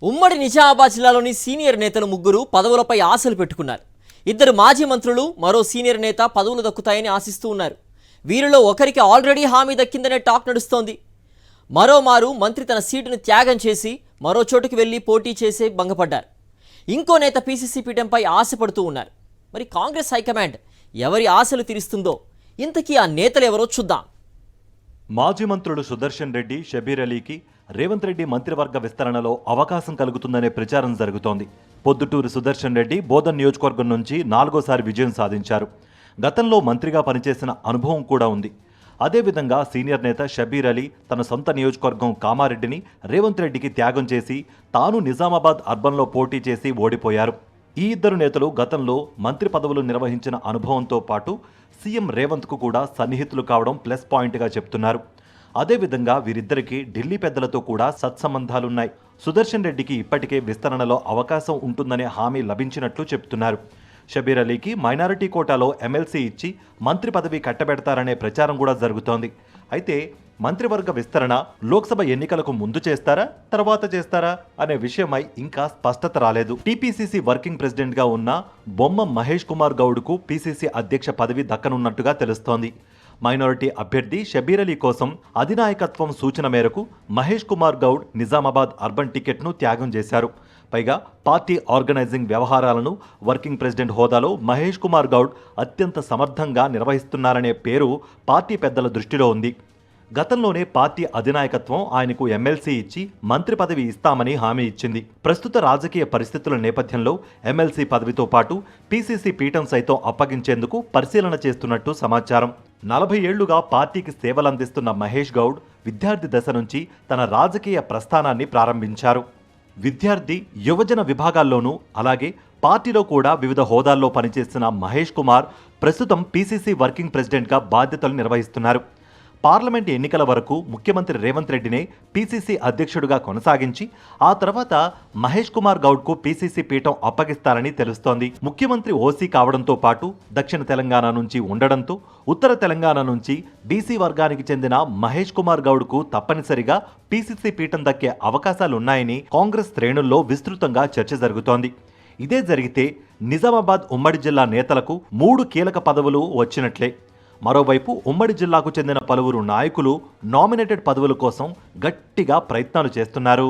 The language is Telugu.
ఉమ్మడి నిజామాబాద్ జిల్లాలోని సీనియర్ నేతలు ముగ్గురు పదవులపై ఆశలు పెట్టుకున్నారు. ఇద్దరు మాజీ మంత్రులు, మరో సీనియర్ నేత పదవులు దక్కుతాయని ఆశిస్తూ ఉన్నారు. వీరిలో ఒకరికి ఆల్రెడీ హామీ దక్కిందనే టాక్ నడుస్తోంది. మరోమారు మంత్రి తన సీటును త్యాగం చేసి మరో చోటుకు వెళ్లి పోటీ చేసే భంగపడ్డారు. ఇంకో నేత పీసీసీ పీఠంపై ఆశపడుతూ ఉన్నారు. మరి కాంగ్రెస్ హైకమాండ్ ఎవరి ఆశలు తీరుస్తుందో, ఇంతకీ ఆ నేతలు ఎవరో చూద్దాం. మాజీ మంత్రులు సుదర్శన్ రెడ్డి, షబీర్ అలీకి రేవంత్ రెడ్డి మంత్రివర్గ విస్తరణలో అవకాశం కలుగుతుందనే ప్రచారం జరుగుతోంది. పొద్దుటూరు సుదర్శన్ రెడ్డి బోధన్ నియోజకవర్గం నుంచి 4వ విజయం సాధించారు. గతంలో మంత్రిగా పనిచేసిన అనుభవం కూడా ఉంది. అదేవిధంగా సీనియర్ నేత షబీర్ అలీ తన సొంత నియోజకవర్గం కామారెడ్డిని రేవంత్ రెడ్డికి త్యాగం చేసి తాను నిజామాబాద్ అర్బన్లో పోటీ చేసి ఓడిపోయారు. ఈ ఇద్దరు నేతలు గతంలో మంత్రి పదవులు నిర్వహించిన అనుభవంతో పాటు సీఎం రేవంత్కు కూడా సన్నిహితులు కావడం ప్లస్ పాయింట్గా చెప్తున్నారు. అదేవిధంగా వీరిద్దరికీ ఢిల్లీ పెద్దలతో కూడా సత్సంబంధాలున్నాయి. సుదర్శన్ రెడ్డికి ఇప్పటికే విస్తరణలో అవకాశం ఉంటుందనే హామీ లభించినట్లు చెప్తున్నారు. షబీర్ అలీకి మైనారిటీ కోటాలో ఎమ్మెల్సీ ఇచ్చి మంత్రి పదవి కట్టబెడతారనే ప్రచారం కూడా జరుగుతోంది. అయితే మంత్రివర్గ విస్తరణ లోక్సభ ఎన్నికలకు ముందు చేస్తారా, తర్వాత చేస్తారా అనే విషయమై ఇంకా స్పష్టత రాలేదు. టీపీసీసీ వర్కింగ్ ప్రెసిడెంట్గా ఉన్న బొమ్మ మహేష్ కుమార్ గౌడ్కు పీసీసీ అధ్యక్ష పదవి దక్కనున్నట్టుగా తెలుస్తోంది. మైనారిటీ అభ్యర్థి షబీర్ అలీ కోసం అధినాయకత్వం సూచన మేరకు మహేష్ కుమార్ గౌడ్ నిజామాబాద్ అర్బన్ టికెట్ను త్యాగం చేశారు. పైగా పార్టీ ఆర్గనైజింగ్ వ్యవహారాలను వర్కింగ్ ప్రెసిడెంట్ హోదాలో మహేష్ కుమార్ గౌడ్ అత్యంత సమర్థంగా నిర్వహిస్తున్నారనే పేరు పార్టీ పెద్దల దృష్టిలో ఉంది. గతంలోనే పార్టీ అధినాయకత్వం ఆయనకు ఎమ్మెల్సీ ఇచ్చి మంత్రి పదవి ఇస్తామని హామీ ఇచ్చింది. ప్రస్తుత రాజకీయ పరిస్థితుల నేపథ్యంలో ఎమ్మెల్సీ పదవితో పాటు పీసీసీ పీఠం సైతం అప్పగించేందుకు పరిశీలన చేస్తున్నట్టు సమాచారం. 40 ఏళ్లుగా పార్టీకి సేవలందిస్తున్న మహేష్ గౌడ్ విద్యార్థి దశ నుంచి తన రాజకీయ ప్రస్థానాన్ని ప్రారంభించారు. విద్యార్థి, యువజన విభాగాల్లోనూ అలాగే పార్టీలో కూడా వివిధ హోదాల్లో పనిచేస్తున్న మహేష్ కుమార్ ప్రస్తుతం పీసీసీ వర్కింగ్ ప్రెసిడెంట్గా బాధ్యతలు నిర్వహిస్తున్నారు. పార్లమెంట్ ఎన్నికల వరకు ముఖ్యమంత్రి రేవంత్ రెడ్డినే పీసీసీ అధ్యక్షుడిగా కొనసాగించి ఆ తర్వాత మహేష్ కుమార్ గౌడ్కు పీసీసీ పీఠం అప్పగిస్తారని తెలుస్తోంది. ముఖ్యమంత్రి ఓసీ కావడంతో పాటు దక్షిణ తెలంగాణ నుంచి ఉండడంతో ఉత్తర తెలంగాణ నుంచి బీసీ వర్గానికి చెందిన మహేష్ కుమార్ గౌడ్కు తప్పనిసరిగా పీసీసీ పీఠం దక్కే అవకాశాలున్నాయని కాంగ్రెస్ శ్రేణుల్లో విస్తృతంగా చర్చ జరుగుతోంది. ఇదే జరిగితే నిజామాబాద్ ఉమ్మడి జిల్లా నేతలకు 3 కీలక పదవులు వచ్చినట్లే. మరోవైపు ఉమ్మడి జిల్లాకు చెందిన పలువురు నాయకులు నామినేటెడ్ పదవుల కోసం గట్టిగా ప్రయత్నాలు చేస్తున్నారు.